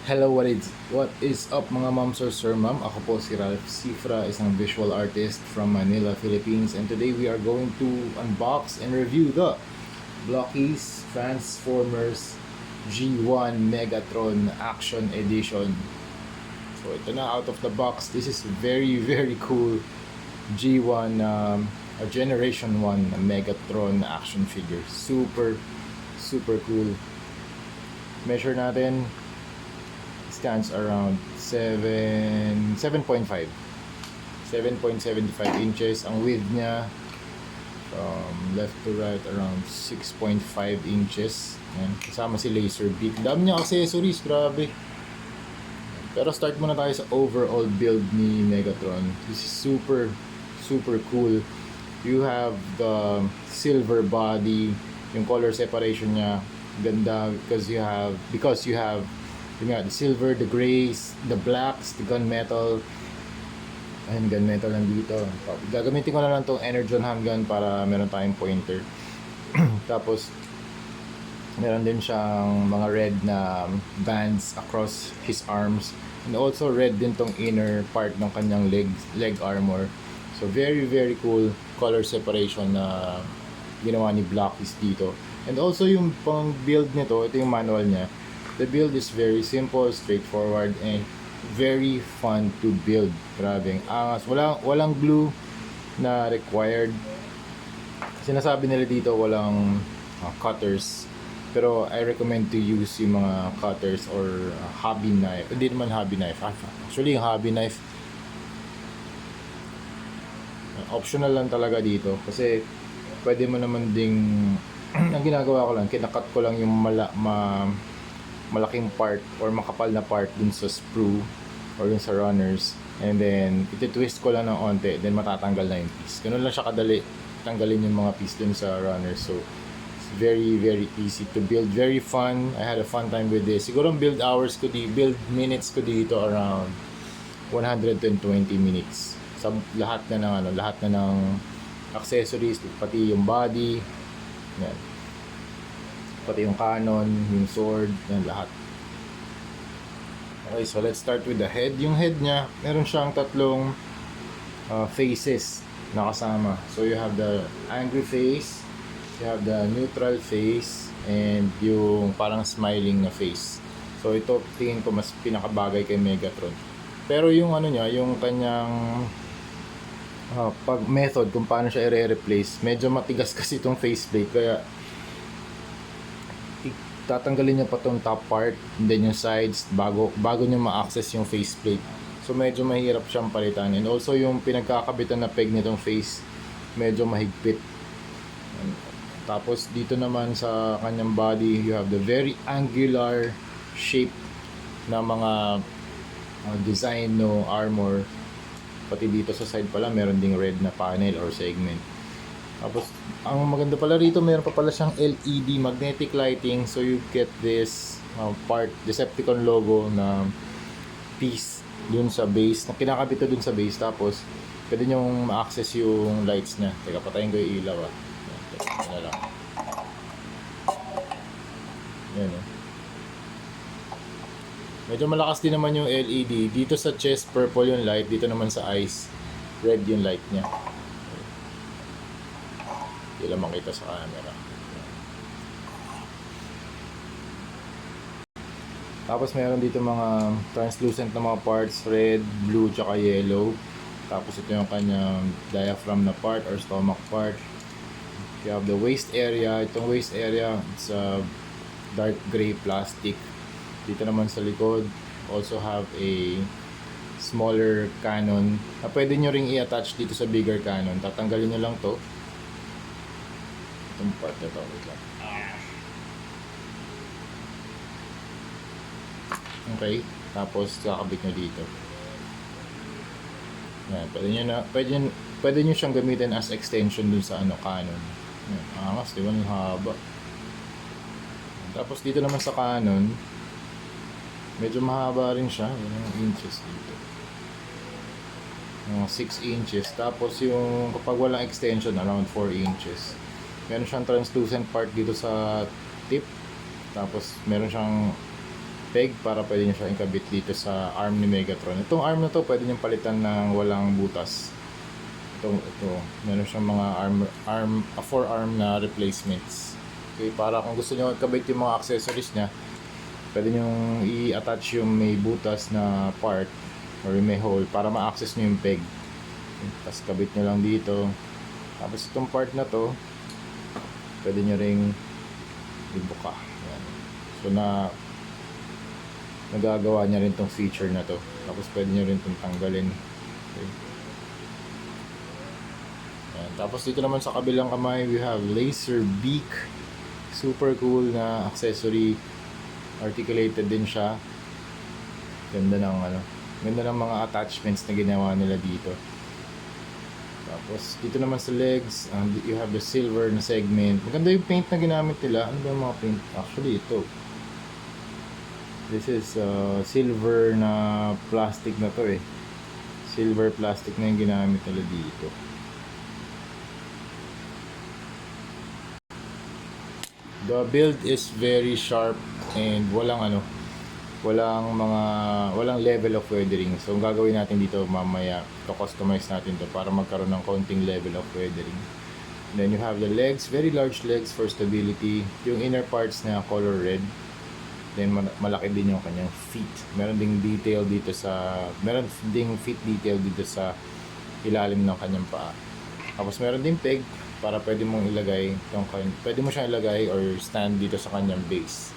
Hello, what is up mga moms or sir ma'am? Ako po si Ralph Cifra, isang visual artist from Manila, Philippines, and today we are going to unbox and review the Blockies Transformers G1 Megatron Action Edition. So ito na, out of the box. This is very cool G1 a Generation 1 Megatron action figure. Super cool. Measure natin, stands around 7.5 inches. Ang width niya from left to right around 6.5 inches. Ayan. Kasama si laser beak. Dami niya accessories, grabe. Pero start muna tayo sa overall build ni Megatron. This is super cool. You have the silver body, yung color separation niya ganda because you have yun nga, the silver, the grays, the blacks, the gunmetal. Ayun, gunmetal nandito. Gagamitin ko na lang tong Energon handgun para meron tayong pointer. Tapos meron din siyang mga red na bands across his arms, and also red din tong inner part ng kanyang leg armor. So very cool color separation na ginawa ni Blockies dito. And also yung pang build nito, ito yung manual niya. The build is very simple, straightforward, and very fun to build. Grabe, angas. Walang glue na required. Sinasabi nila dito walang cutters. Pero I recommend to use yung mga cutters or hobby knife. Hindi naman hobby knife. Actually, yung hobby knife optional lang talaga dito. Kasi pwede mo naman ding ang ginagawa ko lang, kinakat ko lang yung malaking part or makapal na part dun sa sprue or dun sa runners, and then iti-twist ko lang ng onte, then matatanggal na yung piece. Ganun lang siya kadali tanggalin yung mga piece dun sa runners. So it's very easy to build, very fun. I had a fun time with this. Siguro build minutes ko dito around 120 minutes sa lahat na ng accessories, pati yung body yan, pati yung cannon, yung sword, yan lahat. Okay, so let's start with the head. Yung head niya, meron siyang tatlong faces na kasama. So you have the angry face, you have the neutral face, and yung parang smiling na face. So ito tingin ko mas pinakabagay kay Megatron. Pero yung ano niya, yung kanyang pag method kung paano siya i-replace, medyo matigas kasi itong faceplate, kaya tatanggalin niya pa tong top part and then yung sides bago niya ma-access yung faceplate. So medyo mahirap siyang palitan, and also yung pinagkakabitan na peg nitong face medyo mahigpit. Tapos dito naman sa kanyang body, you have the very angular shape na mga design no armor. Pati dito sa side pala meron ding red na panel or segment. Tapos ang maganda pala rito, meron pa pala siyang LED magnetic lighting, so you get this part Decepticon logo na piece dun sa base, na kinakabit dun sa base. Tapos pwede nyo ma-access yung lights niya. Teka, patayin ko yung ilaw Yan na lang. Yan medyo malakas din naman yung LED. Dito sa chest, purple yung light. Dito naman sa eyes, red yung light niya. Hindi lang makita sa camera. Tapos meron dito mga translucent na mga parts, red, blue, tsaka yellow. Tapos ito yung kanyang diaphragm na part or stomach part. You have the waist area. Itong waist area, it's a dark gray plastic. Dito naman sa likod, also have a smaller cannon na pwede nyo ring i-attach dito sa bigger cannon. Tatanggalin nyo lang to, itong part na to. Wait lang. Okay, tapos kakabit nyo dito. Yan, pwede nyo siyang gamitin as extension dun sa cannon. Yan, angas, diba? Ang haba. Tapos dito naman sa cannon, medyo mahaba rin siya, yung inches dito. 6 inches. Tapos yung kapag walang extension, around 4 inches. Meron siyang translucent part dito sa tip. Tapos meron siyang peg para pwede nyo siya ikabit dito sa arm ni Megatron. Itong arm na to pwede nyo palitan ng walang butas. Ito, meron siyang mga forearm na replacements. Okay, para kung gusto nyo ikabit yung mga accessories niya, pwede nyo i-attach yung may butas na part or may hole para ma-access nyo yung peg. Okay, tapos kabit nyo lang dito. Tapos itong part na to, pwede nyo ring ibuka. Yan. So nagagawa niya rin tong feature na to. Tapos pwede nyo rin itong tanggalin. Okay. Yan. Tapos dito naman sa kabilang kamay, we have laser beak. Super cool na accessory. Articulated din siya. Ganda ng mga attachments na ginawa nila dito. Tapos dito naman sa legs, you have the silver na segment. Maganda yung paint na ginamit nila. Ano ba yung mga paint? Actually ito. This is silver na plastic na to eh. Silver plastic na yung ginamit nila dito. The build is very sharp and walang level of weathering. So ang gagawin natin dito mamaya, customize natin to para magkaroon ng konting level of weathering. Then you have the legs, very large legs for stability. Yung inner parts na color red. Then malaki din yung kanyang feet. Meron ding feet detail dito sa ilalim ng kanyang paa. Tapos meron ding peg para pwede mo siyang ilagay or stand dito sa kanyang base.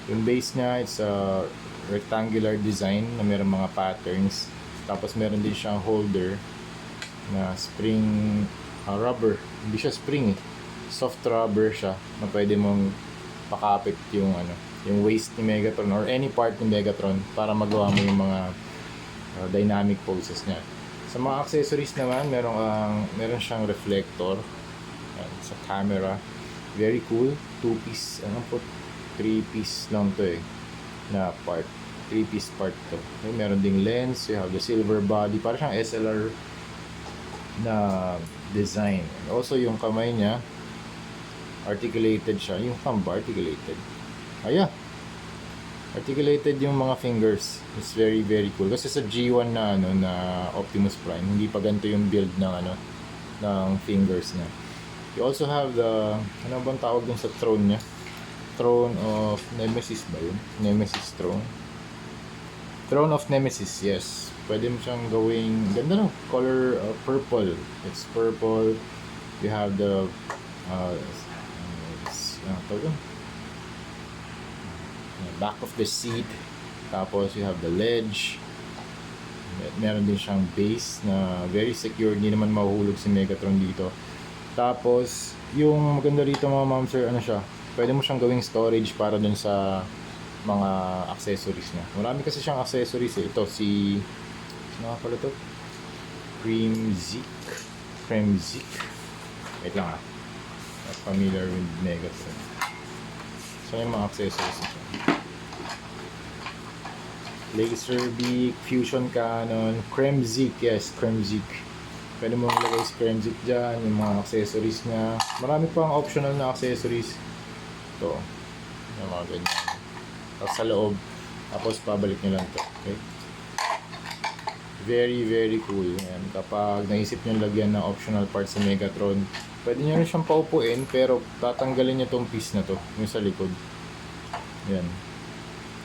Yung base niya, it's a rectangular design na meron mga patterns. Tapos meron din siyang holder na spring rubber. Hindi siya spring eh. Soft rubber siya na pwede mong pakapit yung waist ni Megatron or any part ni Megatron para magawa mo yung mga dynamic poses niya. Sa mga accessories naman, meron siyang reflector sa camera. Very cool. 2-piece, 3-piece lang to eh na part. 3-piece part to. Okay, meron ding lens. You have the silver body. Para siyang SLR na design. And also yung kamay niya, articulated siya. Yung thumb articulated. Articulated yung mga fingers. It's very very cool. Kasi sa G1 na Optimus Prime, hindi pa ganito yung build ng fingers niya. You also have the bang tawag dun sa throne niya? Throne of Nemesis ba yun? Nemesis throne. Throne of Nemesis, yes. Pwede mo siyang gawing ganda color purple. It's purple. You have the back of the seat. Tapos you have the ledge. Meron din siyang base na very secure. Hindi naman mahuhulog si Megatron dito. Tapos yung maganda rito mga ma'am sir, pwede mo siyang gawing storage para dun sa mga accessories niya. Marami kasi siyang accessories eh. Ito ano nga pala ito? Kremzik. Wait lang not familiar with Megatron. So yung mga accessories niya. Laser beak, fusion cannon, Kremzik. Yes, Kremzik. Pwede mo ilagay si Kremzik dyan, yung mga accessories niya. Marami pang optional na accessories. Ito. Yung mga ganyan. Tapos sa loob. Tapos pabalik nyo lang ito. Okay? Very, very cool. Yan. Kapag naisip nyo lagyan ng optional parts sa Megatron, pwede nyo rin siyang paupuin, pero tatanggalin nyo itong piece na to, yung sa likod. Yan.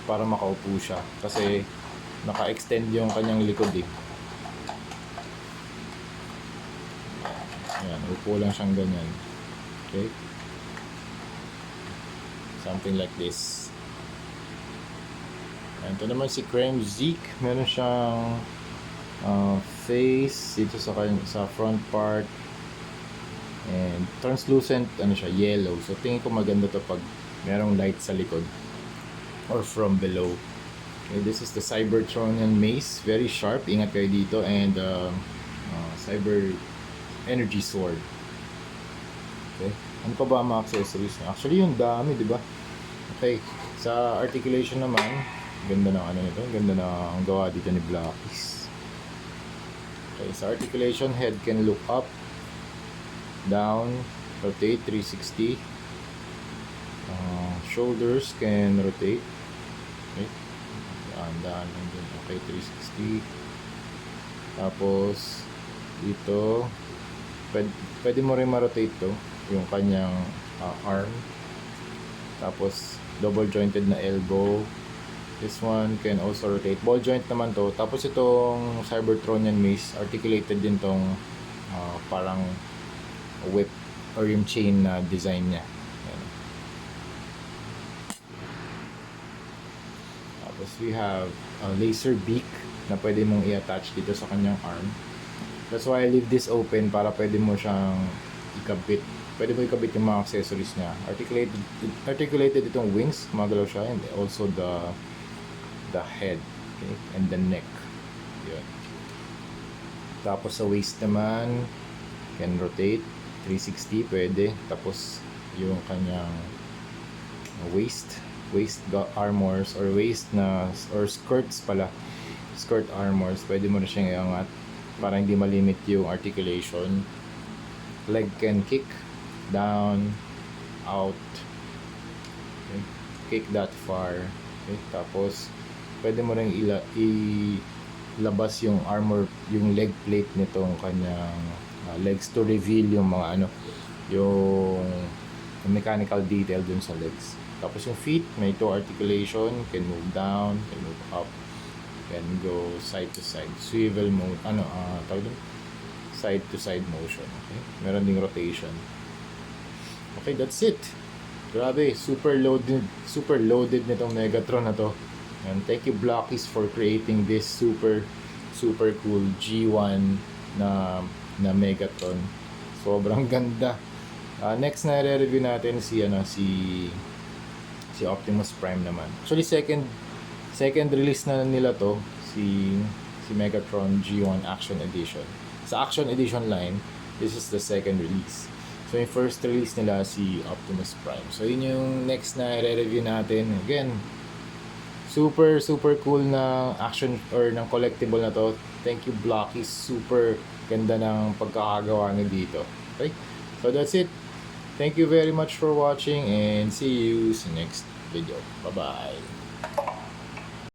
Para makaupo siya. Kasi naka-extend yung kanyang likod eh. Ayan, upo lang siyang ganyan. Okay? Something like this. Ayan, ito naman si Kremzik. Meron siyang face dito sa front part. And translucent, yellow. So tingin ko maganda to pag merong light sa likod or from below. Okay, this is the Cybertronian mace. Very sharp. Ingat kayo dito. And Cyber Energy Sword. Okay. Ano pa ba ang mga accessories niya? Actually, yung dami, di ba? Okay. Sa articulation naman, ganda ng nito. Ganda na ang gawa dito ni Blackies. Okay. Sa articulation, head can look up, down, rotate 360. Shoulders can rotate. Okay. Dahan lang din. Okay, 360. Tapos, dito, pwede mo rin ma-rotate to, yung kanyang arm. Tapos, double jointed na elbow. This one can also rotate. Ball joint naman to. Tapos itong Cybertronian mace, articulated din tong parang whip or yung chain na design niya. Ayan. Tapos we have a laser beak na pwede mong i-attach dito sa kanyang arm. That's why I leave this open para pwede mo siyang ikabit. Pwede mo ikabit yung mga accessories niya. Articulated itong wings, gumagalaw siya, and also the head, okay, and the neck. Yun. Tapos sa waist naman, can rotate 360, pwede. Tapos yung kanyang waist armors or skirts pala, skirt armors, pwede mo na siyang iangat para hindi malimit yung articulation. Leg can kick down, out, okay. Kick that far, okay. Tapos pwede mo rin ilabas yung armor, yung leg plate nitong kanyang legs to reveal yung mga yung mechanical detail dun sa legs. Tapos yung feet, may toe articulation, can move down, can move up, can go side to side, swivel mode, tawag dun? Side to side motion, okay. Meron ding rotation. Okay, that's it. Grabe, super loaded nitong Megatron na to. And thank you Blockies for creating this super cool G1 na Megatron. Sobrang ganda. Next na i-review natin si Optimus Prime naman. Actually second release na nila to, si Megatron G1 Action Edition. Sa Action Edition line, this is the second release. So yung first release nila si Optimus Prime. So yun yung next na i-review natin. Again, super cool na action or ng collectible na to. Thank you Blocky, super ganda ng pagkakagawa nyo dito. Okay, so that's it. Thank you very much for watching and see you sa next video. Bye bye.